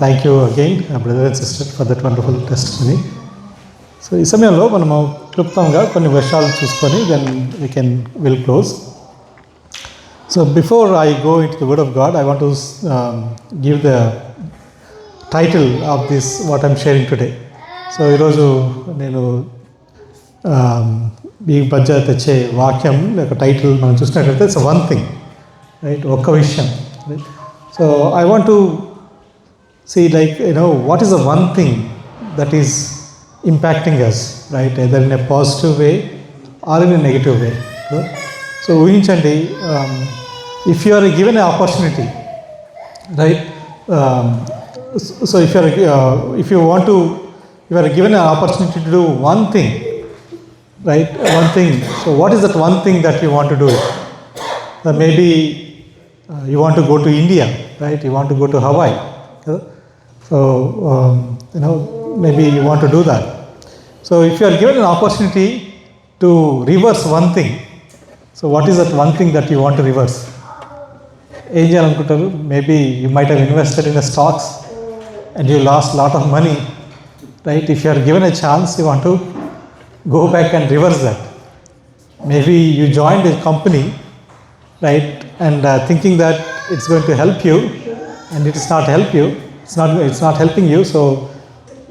Thank you again brother and sister for that wonderful testimony. So ఈ సమయంలో మనము క్లుప్తంగా కొన్ని విషయాలు చూసుకొని then will close. So before I go into the word of God, I want to give the title of this what I'm sharing today. So ఈరోజు నేను మీ మధ్య తెచ్చే వాక్యం యొక్క టైటిల్ మనం చూసినట్లయితే ఇట్స్ వన్ థింగ్, రైట్, ఒక్క విషయం. So I want to see, like, what is the one thing that is impacting us, right, either in a positive way or in a negative way. So ఊహించండి, if you are given an opportunity, right, so if you are given an opportunity to do one thing, right, one thing, so what is that one thing that you want to do? Maybe you want to go to India, right, you want to go to Hawaii. So, maybe you want to do that. So, if you are given an opportunity to reverse one thing, so what is that one thing that you want to reverse? Maybe you might have invested in the stocks and you lost a lot of money, right? If you are given a chance, you want to go back and reverse that. Maybe you joined a company, right, and thinking that it's going to help you, and it does not help you. It's not helping you. So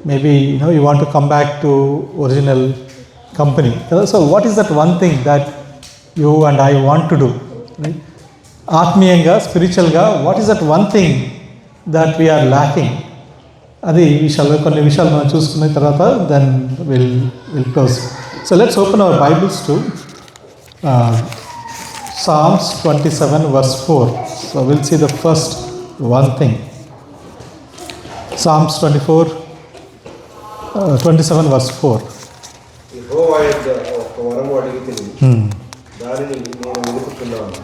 maybe you want to come back to original company. So what is that one thing that you and I want to do, right? ఆత్మీయంగా, స్పిరిచువల్గా, what is that one thing that we're lacking? అది కొన్ని విషయాలు మనం చూసుకున్న తర్వాత then will close. So let's open our Bibles to Psalms 27 verse 4. So we'll see the first one thing. Psalms 27 verse 4. యెహోవా యొద్ద ఒక వరము అడిగితిని, దానిని నేను వెతుకుతున్నాను.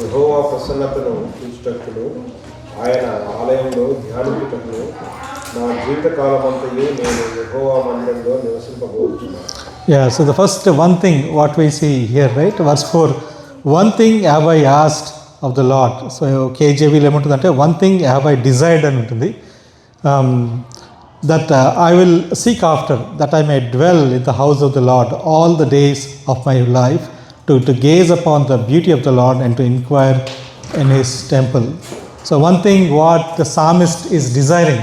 యెహోవా ప్రసన్నతను చూచుటకును, ఆయన ఆలయంలో ధ్యానించుటకును నా జీవితకాలమంతయు నేను యెహోవా మందిరంలో నివసింపబోతున్నాను. Yeah, so the first one thing what we see here, right, verse 4, one thing have I asked of the Lord. So KJVలో ఏముంటుందంటే one thing have I desired అని ఉంటుంది. That I will seek after, that I may dwell in the house of the Lord all the days of my life, to gaze upon the beauty of the Lord and to inquire in his temple. So one thing what the psalmist is desiring,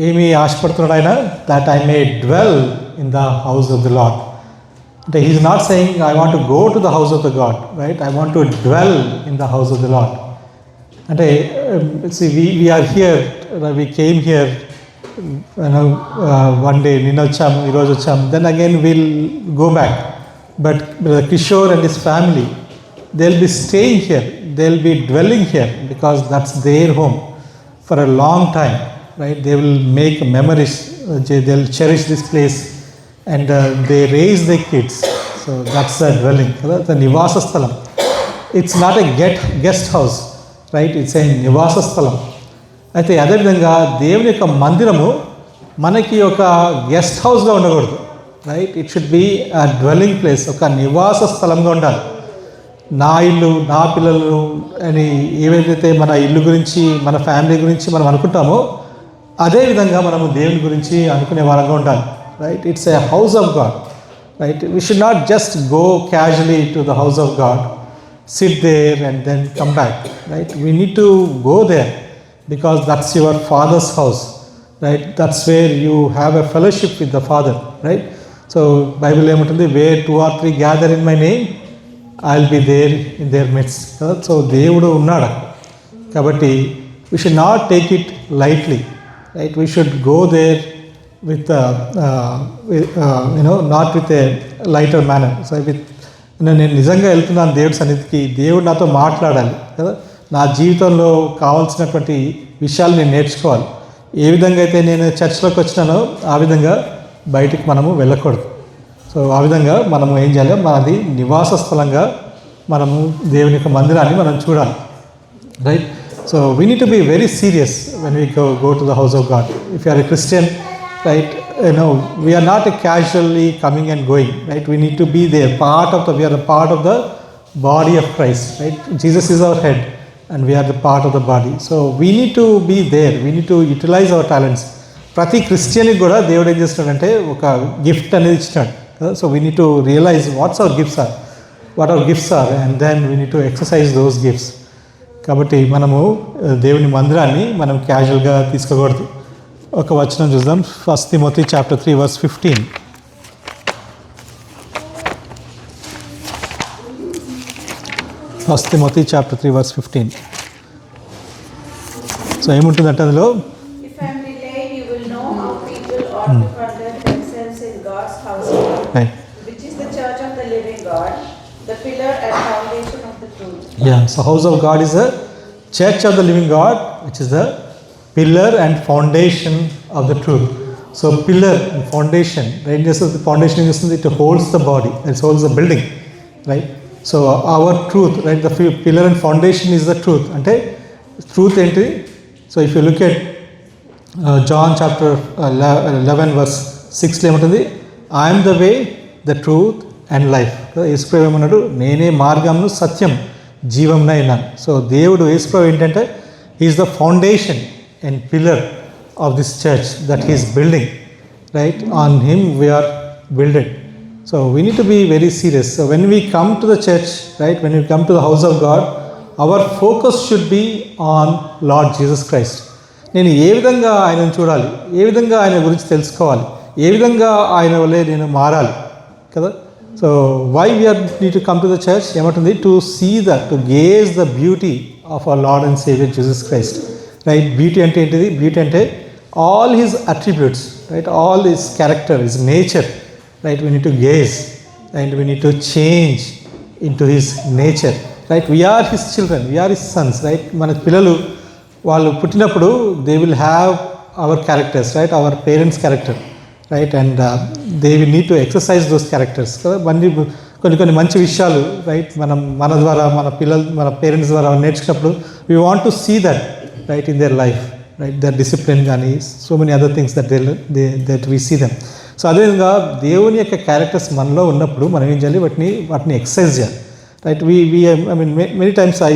ఏమి ఆశపడుతున్నాడు ఆయన? that I may dwell in the house of the Lord. He is not saying I want to go to the house of the God, right? I want to dwell in the house of the Lord. అంటే see, we are here, we came here, one day నిన్న వచ్చాము, ఈరోజు వచ్చాము, then again we'll go back. But Kishore and his family, they'll be staying here, they'll be dwelling here because that's their home for a long time, right? They will make memories, they'll cherish this place, and they raise their kids. So that's the dwelling, the nivasa sthalam. It's not a guest house, right? It's a nivasa sthalam. అయితే అదేవిధంగా దేవుని యొక్క మందిరము మనకి ఒక guest హౌస్గా ఉండకూడదు, right? It should be a dwelling place, ఒక నివాస స్థలంగా ఉండాలి. నా ఇల్లు, నా పిల్లలు అని ఏవైతే మన ఇల్లు గురించి, మన ఫ్యామిలీ గురించి మనం అనుకుంటామో అదేవిధంగా మనము దేవుని గురించి అనుకునే వారంగా ఉండాలి, right? It's a house of God, right? We should not just go casually to the house of God, sit there and then come back, right? We need to go there because that's your father's house, right? That's where you have a fellowship with the father, right? So Bible ఏమంటుంది, where 2 or 3 gather in my name, I'll be there in their midst. So దేవుడు ఉన్నాడు కాబట్టి we should not take it lightly, right? We should go there with not with a lighter manner. So నేను నిజంగా వెళ్తున్నాను దేవుడి సన్నిధికి, దేవుడు నాతో మాట్లాడాలి కదా, నా జీవితంలో కావాల్సినటువంటి విషయాలు నేను నేర్చుకోవాలి. ఏ విధంగా అయితే నేను చర్చ్లోకి వచ్చినానో ఆ విధంగా బయటికి మనము వెళ్ళకూడదు. సో ఆ విధంగా మనము ఏం చేయాలి, మనది నివాస స్థలంగా మనము దేవుని యొక్క మందిరాన్ని మనం చూడాలి, right? So we need to be very serious when we go to the house of God. If you are a Christian, right, we are not casually coming and going, right? We need to be there, we are a part of the body of Christ, right? Jesus is our head, and we are the part of the body. So we need to be there, we need to utilize our talents. ప్రతి క్రిస్టియన్కి కూడా దేవుడు ఏం చేస్తున్నాడంటే ఒక gift అనేది ఇచ్చినాడు కదా. So we need to realise what our gifts are and then we need to exercise those gifts. కాబట్టి మనము దేవుని మందిరాన్ని మనం క్యాజువల్గా తీసుకోకూడదు. ఒక వచనం చూద్దాం. 1 Timothy chapter 3 verse 15. 1 Timothy chapter 3 verse 15. So ఏముంటుందంటే అందులో, If I am delayed, you will know how people ought to conduct themselves in God's household, right. which is the church of the living God, the pillar and foundation of the truth. Yeah, so house of God is the church of the living God, which is the pillar and foundation of the truth. So pillar and foundation, right? Just as the foundation is it holds the body, it holds the building, right? So our truth, right? The pillar and foundation is the truth. Ante truth enti. So if you look at John chapter 11 verse 6 lo emuntundi, I am the way, the truth and life. యేసుప్రభు ఏమన్నాడు, నేనే మార్గమును సత్యం జీవమునైనా. So దేవుడు యేసుప్రభు ఏంటంటే he is the foundation and pillar of this church that he is building, right? On him we are builded. So we need to be very serious. So when we come to the church, right, when we come to the house of God, our focus should be on Lord Jesus Christ. నేను ఏ విధంగా ఆయనను చూడాలి, ఏ విధంగా ఆయన గురించి తెలుసుకోవాలి, ఏ విధంగా ఆయన వల్లే నేను మారాలి కదా. So why we're need to come to the church ఏమంటుంది, to see to gaze the beauty of our Lord and Saviour Jesus Christ, right. Beauty అంటే ఏంటిది? బ్యూటీ అంటే all his attributes, right, all his character, his nature, right? We need to gaze and we need to change into his nature, right? We are his children, we are his sons, right? మన పిల్లలు వాళ్ళు పుట్టినప్పుడు they will have our characters, right? Our parents' character, right? And they will need to exercise those characters కదా. కొన్ని మంచి విషయాలు, right, మన ద్వారా మన పేరెంట్స్ ద్వారా నేర్చుకున్నప్పుడు we want to see that, right, in their life, right? Their discipline కానీ so many other things that we see them. So అదేవిధంగా దేవుని యొక్క క్యారెక్టర్స్ మనలో ఉన్నప్పుడు మనం ఏం చేయాలి, వాటిని ఎక్సర్సైజ్ చేయాలి, right. I mean many times I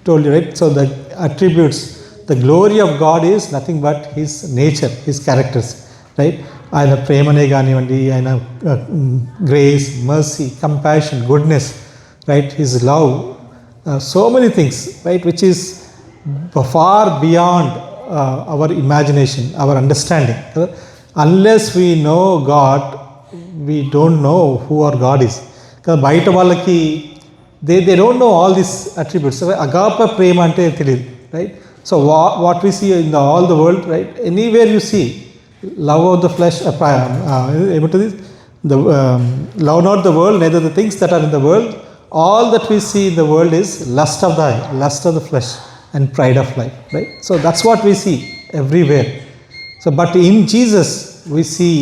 told you, right. So the attributes, the glory of God is nothing but his nature, his characters, right. ఆయన ప్రేమనే కానివ్వండి, ఆయన grace, mercy, compassion, goodness, right, his love, so many things, right, which is far beyond our imagination, our understanding కదా. Unless we know God, we don't know who our God is. Because బయట వాళ్ళకి they don't know all these attributes. అగాప ప్రేమ అంటే తెలియదు, right. So what we see in all the world, right, anywhere you see love of the flesh, ఏమంటుంది, the love not the world, neither the things that are in the world. All that we see in the world is lust of the eye, lust of the flesh and pride of life, right. So that's what we see everywhere. So, but in Jesus we see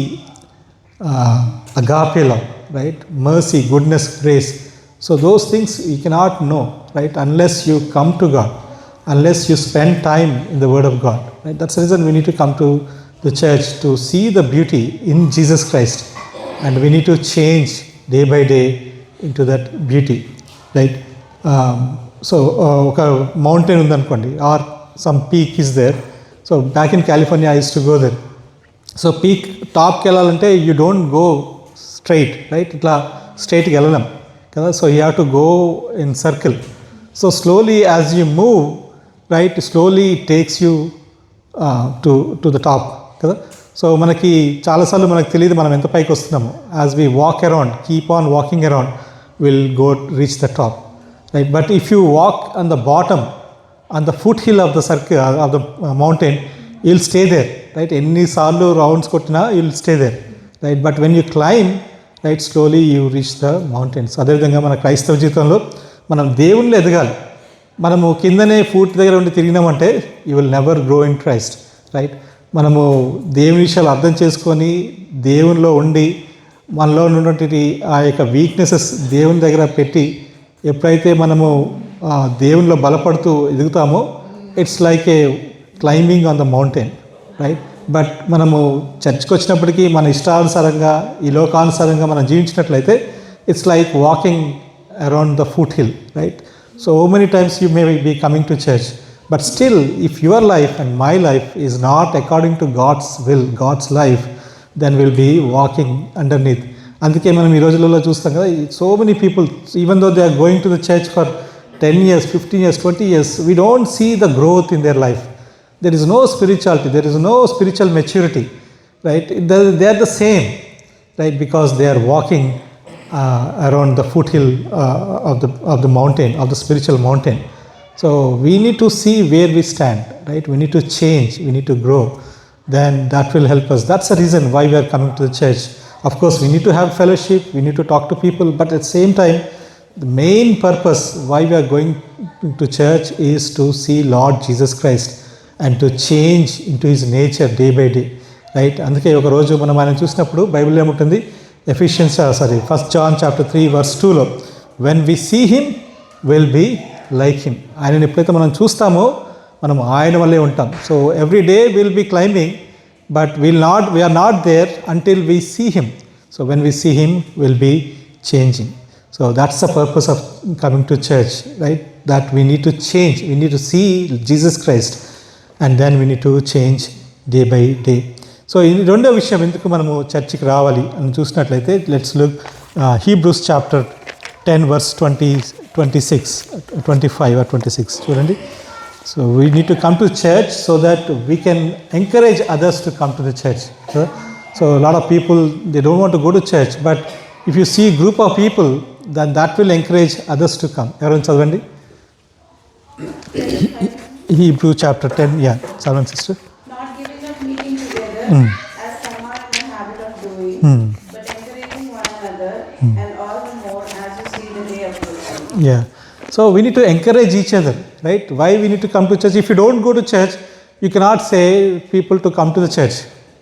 agape love, right? Mercy, goodness, grace. So those things you cannot know, right, unless you come to God, unless you spend time in the Word of God, right? That's the reason we need to come to the church to see the beauty in Jesus Christ, and we need to change day by day into that beauty, right? So ఒక mountain ఉందనుకోండి, or some peak is there. So back in California I used to go there. So peak టాప్కి వెళ్ళాలంటే you don't go straight, right, ఇట్లా స్ట్రైట్కి వెళ్ళలేం కదా. So you have to go in circle. So slowly as you move, right, slowly it takes you to the top కదా. సో మనకి చాలాసార్లు మనకు తెలియదు మనం ఎంత పైకి వస్తున్నాము. As we walk around, keep on walking around, will go reach the top, right. But if you walk on the bottom, on the foothill of the circle of the mountain, you'll stay there, right. ఎన్నిసార్లు rounds కొట్టినా you'll stay there, right. But when you climb, right, slowly you reach the mountains. అదేవిధంగా మన క్రైస్తవ జీవితంలో మనం దేవుళ్ళు ఎదగాలి. మనము కిందనే ఫూట్ దగ్గర ఉండి తిరిగినామంటే you will never grow in Christ, right. మనము దేవుని విషయాలు అర్థం చేసుకొని దేవునిలో ఉండి మనలో ఉన్నటువంటి ఆ యొక్క వీక్నెసెస్ దేవుని దగ్గర పెట్టి ఎప్పుడైతే మనము దేవునిలో బలపడుతూ ఎదుగుతామో, it's like a climbing on the mountain, right. But మనము చర్చ్కి వచ్చినప్పటికీ మన ఇష్టానుసారంగా, ఈ లోకానుసారంగా మనం జీవించినట్లయితే it's like walking around the foothill, right. So many times you may be coming to church, but still, if your life and my life is not according to God's will, God's life, then we'll be walking underneath. అందుకే మనం ఈ రోజులలో చూస్తాం కదా, so many people even though they are going to the church for 10 years, 15 years, 20 years, we don't see the growth in their life. There is no spirituality, there is no spiritual maturity, right? They are the same, right? Because they are walking around the foothill of the mountain, of the spiritual mountain. So we need to see where we stand, right? We need to change, we need to grow. Then that will help us. That's the reason why we are coming to the church. Of course, we need to have fellowship, we need to talk to people, but at the same time, the main purpose why we are going to church is to see Lord Jesus Christ and to change into His nature day by day, right? అందుకే ఒక రోజు మనం ఆయన చూసినప్పుడు Bible ఏముంటుంది, First John chapter 3 verse 2లో, when we see Him, we'll be like Him. ఆయనని ఎప్పుడైతే మనం చూస్తామో మనం ఆయన వల్లే ఉంటాం. So every day will be climbing, but we are not there until we see Him. So when we see Him, we'll be changing. So that's the purpose of coming to church, right? That we need to change, we need to see Jesus Christ, and then we need to change day by day. So ఈ రెండో విషయం ఎందుకు మనము చర్చికి రావాలి అని చూసినట్లయితే, let's look Hebrews chapter 10 verse 25 or 26 చూడండి. So we need to come to church so that we can encourage others to come to the church. So lot of people they don't want to go to church, but if you see group of people, then that will encourage others to come. ఎవరైనా చదవండి Hebrew chapter 10. చదవండి sister. Not giving up meeting together as some are in the habit of doing, but encouraging one another, and all the more as you see the day approaching. Yeah. So we need to encourage each other, right? Why we need to come to church? If you don't go to church, you cannot say people to come to the church.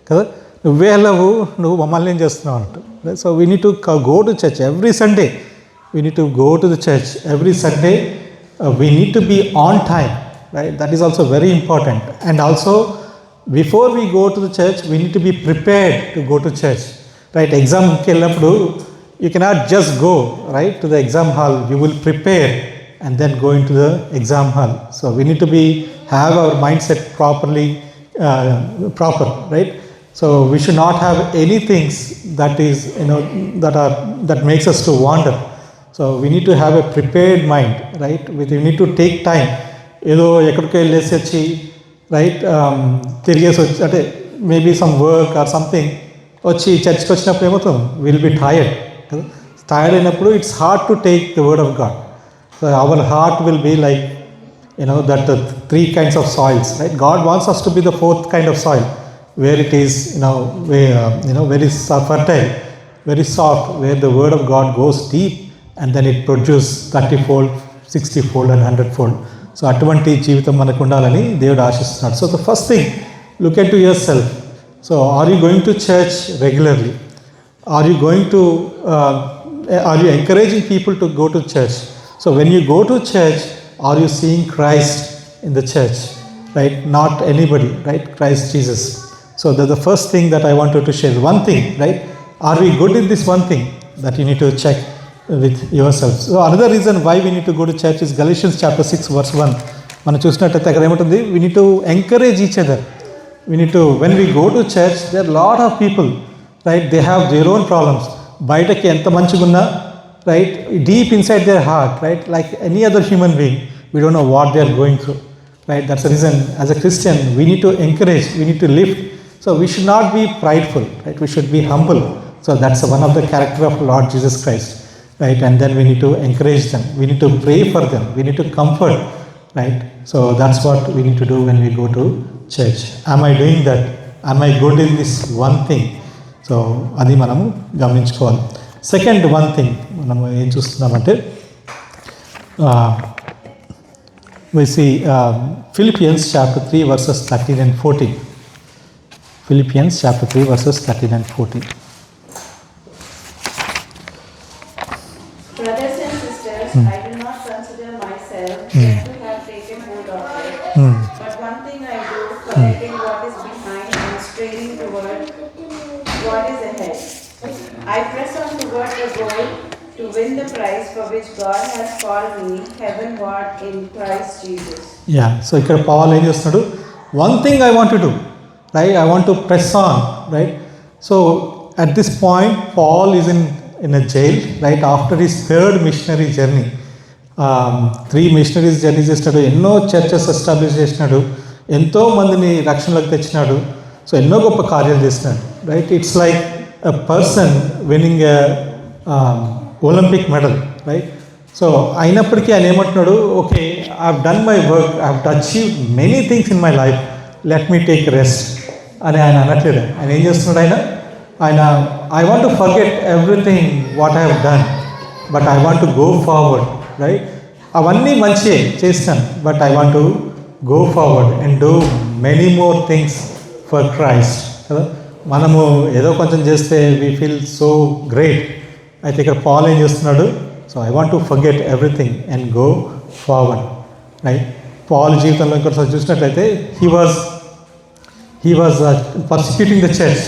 కదా, నువ్వే వెళ్ళవు, నువ్వు మమ్మల్ని ఏం చేస్తున్నావు అన్నట్టు. So we need to go to church every Sunday. We need to go to the church every Sunday. We need to be on time, right? That is also very important. And also, before we go to the church, we need to be prepared to go to church, right? Examకి వెళ్ళినప్పుడు you cannot just go, right, to the exam hall. You will prepare and then go into the exam hall. So we need to have our mindset proper, right? So we should not have any things that is, that makes us to wander. So we need to have a prepared mind, right? We need to take time. ఏదో ఎక్కడికి వెళ్ళేసి వచ్చి, right, తిరిగేసి వచ్చి, అంటే maybe some work or something వచ్చి చర్చ్కి వచ్చినప్పుడు ఏమవుతుంది, విల్ బి టైర్డ్. టైర్డ్ అయినప్పుడు it's hard to take the word of God. So our heart will be like, that 3 kinds of soils, right? God wants us to be the 4th kind of soil, where it is, very fertile, very soft, where the word of God goes deep, and then it produces 30-fold, 60-fold, and 100-fold. So అటువంటి జీవితం మనకు ఉండాలని దేవుడు ఆశిస్తున్నాడు. So the first thing, look at to yourself. So are you going to church regularly? Are you encouraging people to go to church? So when you go to church, are you seeing Christ in the church, right? Not anybody, right? Christ Jesus. So that the first thing that I wanted to share. One thing, right? Are we good in this one thing that you need to check with yourself. So another reason why we need to go to church is Galatians chapter 6 verse 1. మనం చూసినట్లయితే అక్కడ ఏముంటుంది, we need to encourage each other. We need to, when we go to church, there are a lot of people, right? They have their own problems. బయటకి ఎంత మంచిగా ఉన్నా, right, deep inside their heart, right, like any other human being, we don't know what they are going through, right? That's the reason as a Christian we need to encourage, we need to lift. So we should not be prideful, right? We should be humble. So that's one of the character of Lord Jesus Christ, right? And then we need to encourage them, we need to pray for them, we need to comfort, right? So that's what we need to do when we go to church. Am I doing that? Am I good in this one thing? So అది మనము గమనించుకోవాలి. Second one thing మనము ఏం చూస్తున్నామంటే, we see Philippians chapter 3 verses 13 and 14. Philippians chapter 3 verses 13 and 14. Brothers and sisters, I do not consider myself yet to have taken hold of it. But one thing I do, forgetting what is behind and straining toward what is ahead. I press on toward the goal to to win the prize for which God has called me heavenward in Christ Jesus. Yeah, so ఇక్కడ Paul ఏం చేస్తున్నాడు, one thing I want to do, right, I want to press on, right. So at this point Paul is in a jail, right, after his third missionary journey. 3 missionaries journey చేసినాడు, ఎన్నో churches establish చేసినాడు, ఎంతో మందిని రక్షణలోకి తెచ్చినాడు. So ఎన్నో గొప్ప కార్యాలు చేసినాడు, right. It's like a person winning a Olympic medal, right. So అయినప్పటికీ ఆయన ఏమంటున్నాడు, okay, I have done my work, I have achieved many things in my life, let me take rest అని ఆయన అనట్లేదు. ఆయన ఏం చేస్తున్నాడు, ఆయన I want to forget everything what I have done, but I want to go forward, right. అవన్నీ మంచిగా చేస్తాను, but I want to go forward and do many more things for Christ కదా. మనము ఏదో కొంచెం చేస్తే వీ ఫీల్ సో గ్రేట్. అయితే ఇక్కడ పాల్ ఏం చేస్తున్నాడు, so I want to forget everything and go forward, right. Paul జీవితంలో ఇంకొకసారి చూసినట్లయితే he was persecuting the church,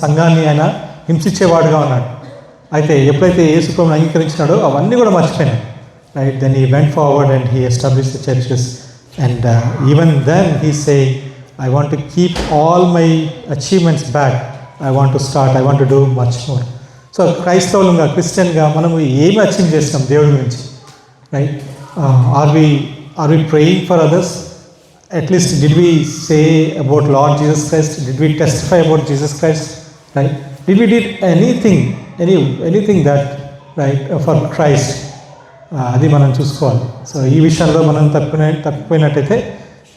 సంఘాన్ని ఆయన హింసించేవాడుగా ఉన్నాడు. అయితే ఎప్పుడైతే యేసు ప్రభువుని అంగీకరించినాడో అవన్నీ కూడా మర్చిపోయినాడు, right. Then he went forward and he establish the churches and even then he say I want to keep all my achievements back. I want to start. I want to do much more. So క్రైస్తవులుగా, క్రిస్టియన్గా మనము ఏమి achieve చేస్తాం దేవుడి గురించి, right. Are we praying for others? At least did we say about Lord Jesus Christ? Did we testify about Jesus Christ, right? Did we did anything that, right, for Christ? అది మనం చూసుకోవాలి. సో ఈ విషయంలో మనం తప్పిపోయినట్టయితే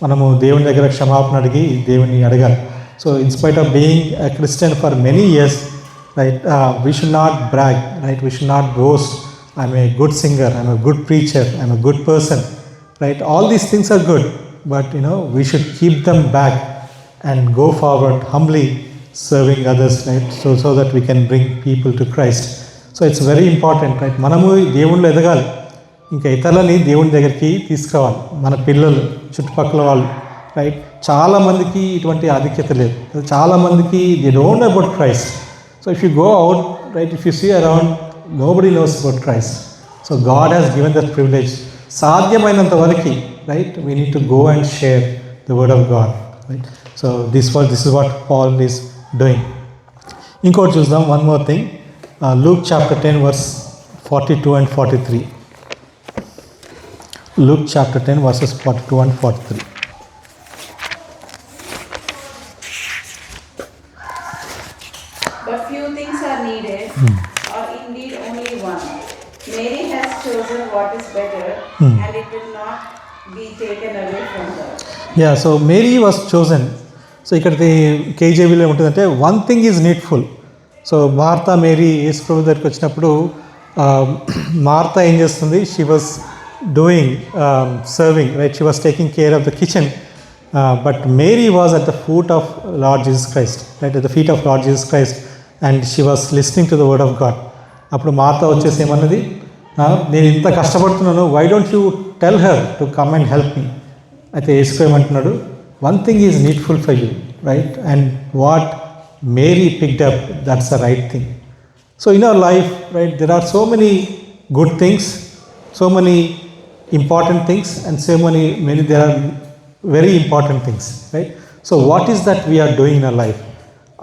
మనము దేవుని దగ్గర క్షమాపణ అడిగి దేవుని అడగాలి. So in spite of being a Christian for many years, right, we should not brag, right, we should not boast, I'm a good singer, I'm a good preacher, I'm a good person, right. All these things are good, but we should keep them back and go forward humbly serving others, right, so that we can bring people to Christ. So it's very important, right. మనము దేవుళ్ళు ఎదగాలి, ఇంకా ఇతరులని దేవుని దగ్గరికి తీసుకురావాలి, మన పిల్లలు, చుట్టుపక్కల వాళ్ళు, రైట్. చాలామందికి ఇటువంటి ఆధిక్యత లేదు, చాలామందికి they don't know about Christ. So if you go out, right, if you see around, nobody knows about Christ. So God has given that privilege. సాధ్యమైనంత వరకు, right, we need to go and share the word of God, right. So this is what Paul is doing. ఇంకోటి చూద్దాం, one more thing, Luke chapter 10 verse 42 and 43. Luke chapter 10 verses 42 and 43. But few things are needed, or indeed only one. Mary has chosen what is better, and it will not be taken away from her. Yeah, so Mary was chosen. So ఇక్కడ కేజేబీలో ఏముంటుందంటే, one thing is needful. So Martha Mary Yesu ప్రభు దగ్గరికి వచ్చినప్పుడు Martha ఏం చేస్తుంది, she was doing serving, right, she was taking care of the kitchen, but Mary was at the foot of Lord Jesus Christ, right, at the feet of Lord Jesus Christ, and she was listening to the word of God. అప్పుడు Martha వచ్చేసి ఏమన్నది, నేను ఇంత కష్టపడుతున్నాను, why don't you tell her to come and help me? అయితే యేసు ఏమంటున్నాడు, one thing is needful for you, right, and what Mary picked up, that's the right thing. So in our life, right, there are so many good things, so many important things, and so many there are very important things, right? So what is that we are doing in our life?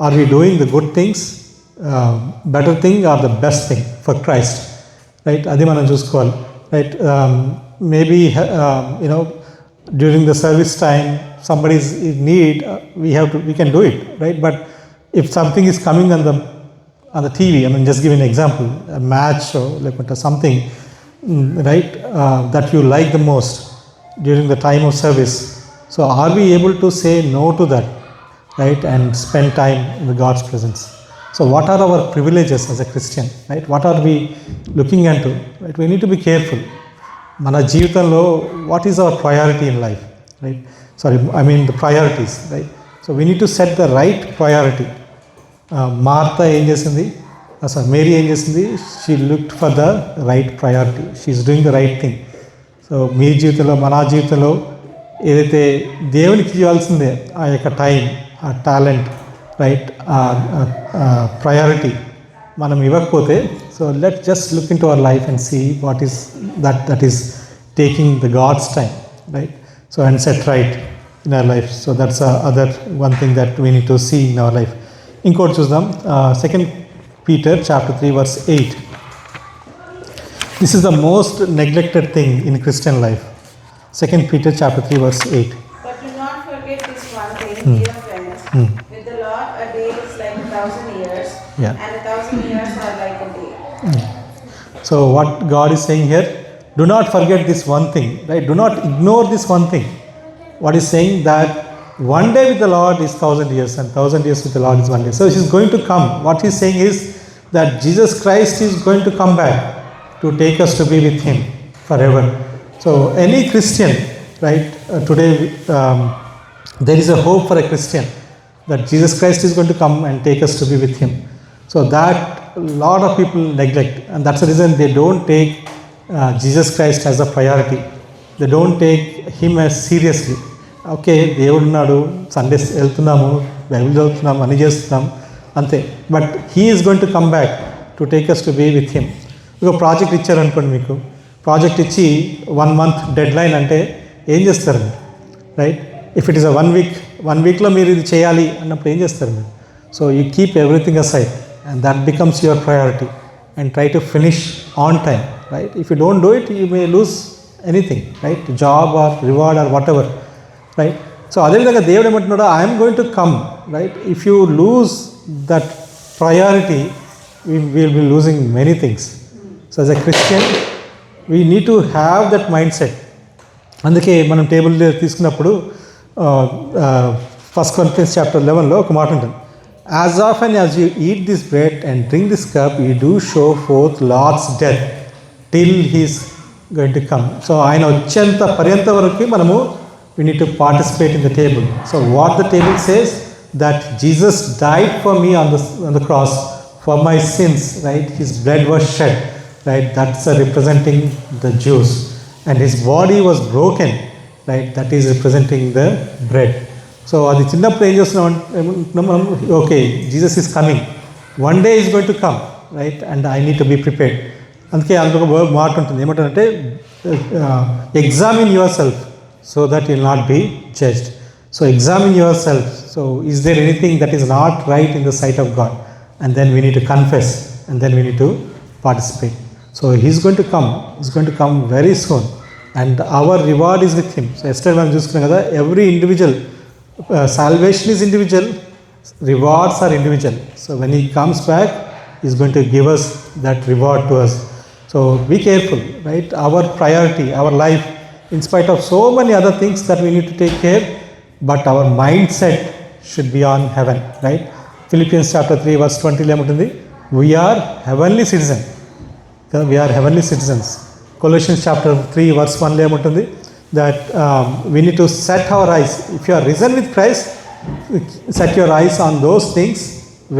Are we doing the good things, better thing, or the best thing for Christ, right? Adi manam chuskoవాలి, right. Maybe during the service time somebody is in need, we can do it, right? But if something is coming on the TV, I mean, just give an example, a match or like something, right, that you like the most during the time of service. So are we able to say no to that, right, and spend time in the God's presence? So what are our privileges as a Christian, right? What are we looking into, right? We need to be careful. మన జీవితంలో what is our priority in life, right? The priorities, right? So we need to set the right priority. Martha ఏం చేసింది, Mary ఏం చేసింది, she looked for the right priority, she's doing the right thing. So మీ జీవితంలో, మన జీవితంలో ఏదైతే దేవునికి ఇవ్వాల్సిందే, ఆ యొక్క టైం, ఆ టాలెంట్, రైట్, ప్రయారిటీ, మనం ఇవ్వకపోతే, so let just look into our life and see what is that is taking the God's time, right? So and set right in our life. So that's other one thing that we need to see in our life. ఇంకోటి చూద్దాం, 2 Peter chapter 3 verse 8. This is the most neglected thing in Christian life. 2 Peter chapter 3 verse 8. But do not forget this one thing, dear friends. With the Lord, a day is like 1,000 years, Yeah. and 1,000 years are like a day. So what God is saying here, do not forget this one thing, right? Do not ignore this one thing. What is saying that one day with the Lord is 1,000 years, and 1,000 years with the Lord is one day. So He is going to come. What He is saying is that Jesus Christ is going to come back to take us to be with Him forever. So any Christian, right, today there is a hope for a Christian that Jesus Christ is going to come and take us to be with Him. So that a lot of people neglect, and that's the reason they don't take Jesus Christ as a priority. They don't take Him as seriously. Okay, దేవుడు ఉన్నాడు, Sundays వెళ్తున్నాము, Bible చదువుతున్నాము, అన్నీ చేస్తున్నాం అంతే. But he is going to come back to take us to be with him. ఒక project ఇచ్చారనుకోండి, మీకు ప్రాజెక్ట్ ఇచ్చి 1 month డెడ్ లైన్ అంటే ఏం చేస్తారు మీరు, right? If it is a 1 weekలో మీరు ఇది చేయాలి అన్నప్పుడు ఏం చేస్తారు మీరు? So you keep everything aside and that becomes your priority and try to finish on time, right? If you don't do it, you may lose anything, right? Job or reward or whatever, right? So అదేవిధంగా దేవుడు ఏమంటున్నాడు, I'm going to come, right? If you lose that priority, we will be losing many things. So as a Christian, we need to have that mindset. అందుకే మనం table తీసుకున్నప్పుడు 1 Corinthians chapter 11లో ఒక మాట ఉంటుంది, as often as you eat this bread and drink this cup, you do show forth Lord's death till He is going to come. So ఆయన వచ్చేంత పర్యంత వరకు మనము we need to participate in the table. So what the table says, that Jesus died for me on the cross for my sins, right? His blood was shed, right? That's representing the Jews, and His body was broken, right? That is representing the bread. So అది చిన్నప్పుడు ఏం చేస్తున్నాం, okay, Jesus is coming, one day is going to come, right? And I need to be prepared. అందుకే అందులో ఒక మాట ఉంటుంది, ఏమంటారంటే examine yourself so that you will not be judged. So examine yourself. So is there anything that is not right in the sight of God? And then we need to confess, and then we need to participate. So He's going to come. He's going to come very soon, and our reward is with Him. So yesterday మనం చూసుకున్నాం కదా, every individual salvation is individual, rewards are individual. So when He comes back, He's going to give us that reward to us. So be careful, right? Our priority, our life, in spite of so many other things that we need to take care, but our mindset should be on heaven, right? Philippians chapter 3 verse 20 ఏమంటుంది, we are heavenly citizens. We are heavenly citizens. Colossians chapter 3 verse 1 ఏమంటుంది, that we need to set our eyes, if you are risen with Christ, set your eyes on those things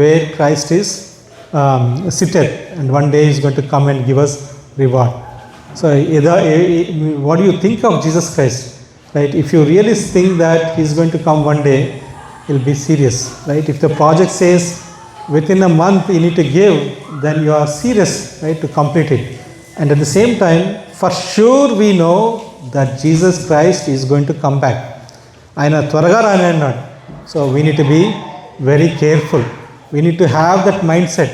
where Christ is seated, and one day He is going to come and give us reward. So what do you think of Jesus Christ, right? If you really think that He is going to come one day, you'll be serious, right? If the project says within a month you need to give, then you are serious, right, to complete it. And at the same time, for sure we know that Jesus Christ is going to come back. Ayana twaraga raani annadu. So we need to be very careful. We need to have that mindset,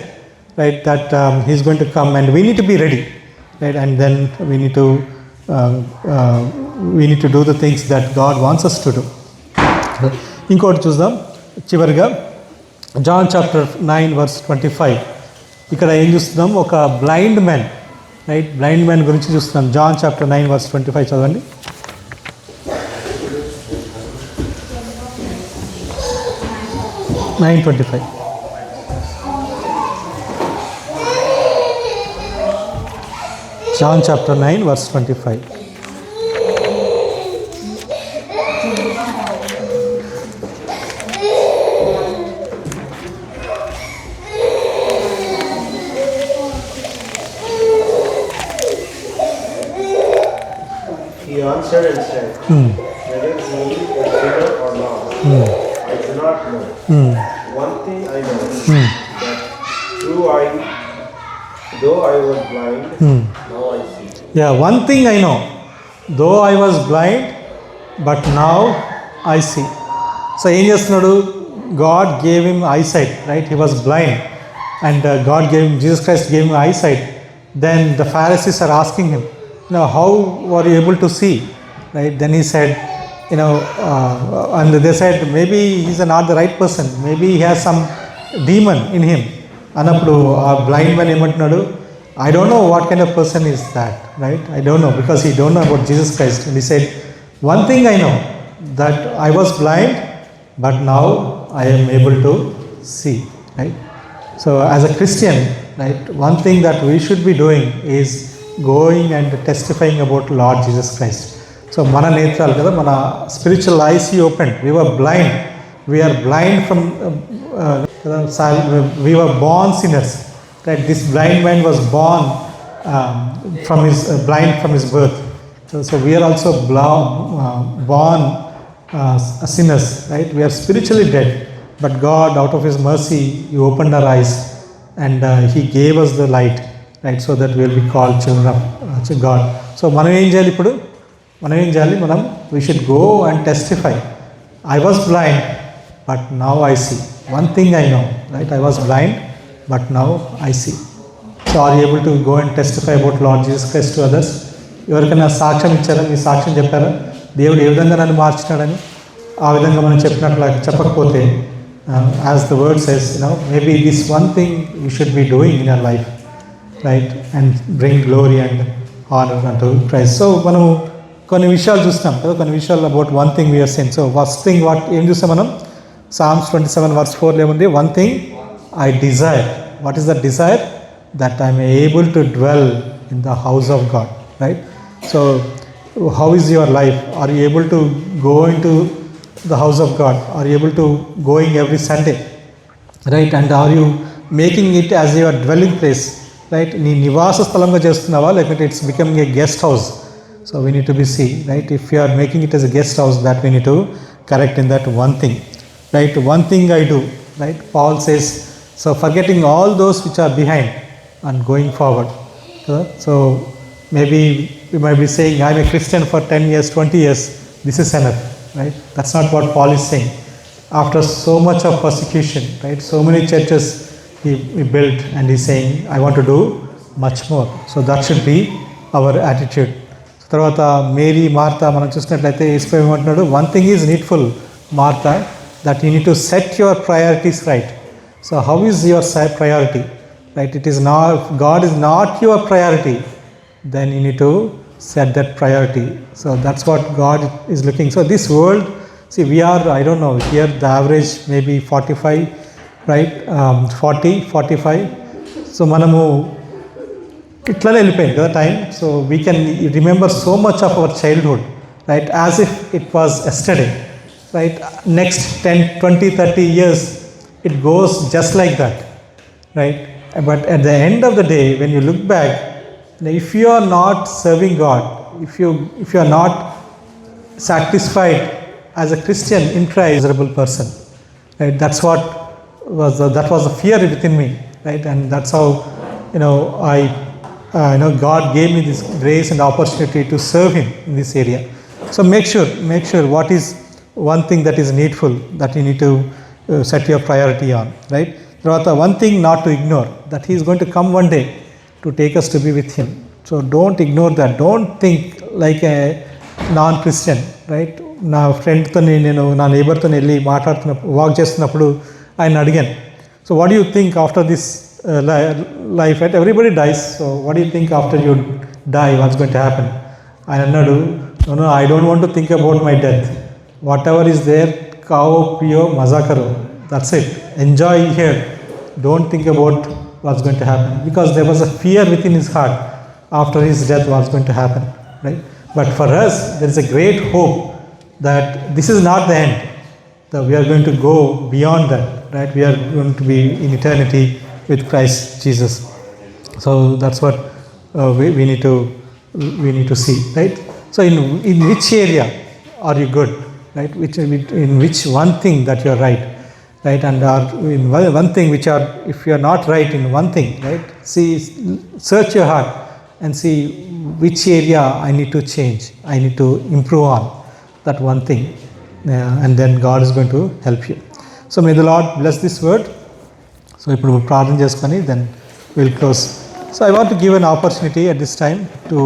right, that He is going to come, and we need to be ready. Right, and then we need to do the things that God wants us to do. ఇంకోటి చూద్దాం చివరిగా, John chapter 9 verse 25. ఇక్కడ ఏం చూస్తున్నాం, ఒక blind man, right? Blind man గురించి చూస్తున్నాం. John chapter 9 verse 25 చదవండి. John 9:25. John chapter 9 verse 25. He answered and said, whether he is a sinner or not, I do not know. One thing I know, that true I though I was blind, now I see. Yeah, one thing I know, though I was blind, but now I see. So ఏం చేస్తున్నాడు? God gave him eyesight, right? He was blind, and God gave him, Jesus Christ gave him eyesight. Then the Pharisees are asking him, how were you able to see? Right? Then he said, and they said maybe he's not the right person. Maybe he has some demon in him. అన్నప్పుడు ఆ blind man ఏమంటున్నాడు? I don't know what kind of person is that, right? I don't know, because he don't know about Jesus Christ. And he said, one thing I know, that I was blind, but now I am able to see, right? So as a Christian, right, one thing that we should be doing is going and testifying about Lord Jesus Christ. So mana netralu kada, mana spiritual eyes he opened. We were blind. We are blind from we were born sinners. Right? This blind man was born blind from his birth. So we are also born sinners. Right? We are spiritually dead, but God, out of His mercy, He opened our eyes and He gave us the light, right? So that we will be called children of God. So మనం ఏం చేయాలి ఇప్పుడు? We should go and testify. I was blind, but now I see. One thing I know, right? I was blind, but now I see. So are you able to go and testify about Lord Jesus Christ to others? ఎవరికైనా సాక్ష్యం ఇచ్చారా? మీ సాక్ష్యం చెప్పారా? దేవుడు ఏ విధంగా నన్ను మార్చినాడని ఆ విధంగా మనం చెప్పకపోతే, as the word says, maybe this one thing you should be doing in your life, right? And bring glory and honor unto Christ. So మనం కొన్ని విషయాలు చూస్తాం కదా, కొన్ని విషయాలు about one thing we are saying. So first thing ఏం చూస్తాం మనం? Psalms 27 verse 4 ఏముంది? One thing I desire. What is that desire? That I am able to dwell in the house of God, right? So how is your life? Are you able to go into the house of God? Are you able to going every Sunday, right? And are you making it as your dwelling place, right? నీ నివాస స్థలంగా చేస్తున్నావా, లేకపోతే it's becoming a guest house? So we need to be see, right? If you are making it as a guest house, that we need to correct in that one thing, right? One thing I do, right? Paul says, so forgetting all those which are behind and going forward. So maybe we might be saying, I'm a Christian for 10 years, 20 years, this is enough, right? That's not what Paul is saying. After so much of persecution, right? So many churches he built, and he's saying, I want to do much more. So that should be our attitude. తర్వాత Mary, Martha మనం చూసినట్లయితే ఏమంటున్నాడు? One thing is needful Martha, that you need to set your priorities right. So how is your priority, right? It is not, God is not your priority, then you need to set that priority. So that's what God is looking. So this world, see, we are, I don't know, here the average maybe 45, right? 40, 45. So మనము ఇట్లానే వెళ్ళిపోయింది కదా time. So we can remember so much of our childhood, right? As if it was yesterday, right? Next 10, 20, 30 years, it goes just like that, right? But at the end of the day, when you look back, if you are not serving God, if you are not satisfied as a Christian in Christ, miserable person, right? That was the fear within me, right? And that's how God gave me this grace and opportunity to serve Him in this area. So make sure what is one thing that is needful, that you need to set your priority on, right? తర్వాత one thing not to ignore, that He is going to come one day to take us to be with Him. So don't ignore that. Don't think like a non-Christian, right? నా ఫ్రెండ్తో నా నైబర్తో వెళ్ళి walk చేస్తున్నప్పుడు ఆయన అడిగాను, so what do you think after this life, right? Everybody dies, so what do you think after you die, what's going to happen? ఆయన అన్నాడు, no, I don't want to think about my death. Whatever is there, kao piyo maza karo, that's it, enjoy here, don't think about what's going to happen, because there was a fear within his heart after his death what's going to happen, right? But for us there is a great hope that this is not the end, that we are going to go beyond that, right? We are going to be in eternity with Christ Jesus. So that's what we need to see, right? So in which area are you good, right? In which one thing that you are right, right? And are in one thing which are, if you are not right in one thing, right? See, search your heart and see which area I need to change, I need to improve on that one thing, and then God is going to help you. So may the Lord bless this word. So ఇప్పుడు ప్రార్థన చేసుకొని then we'll close. So I want to give an opportunity at this time to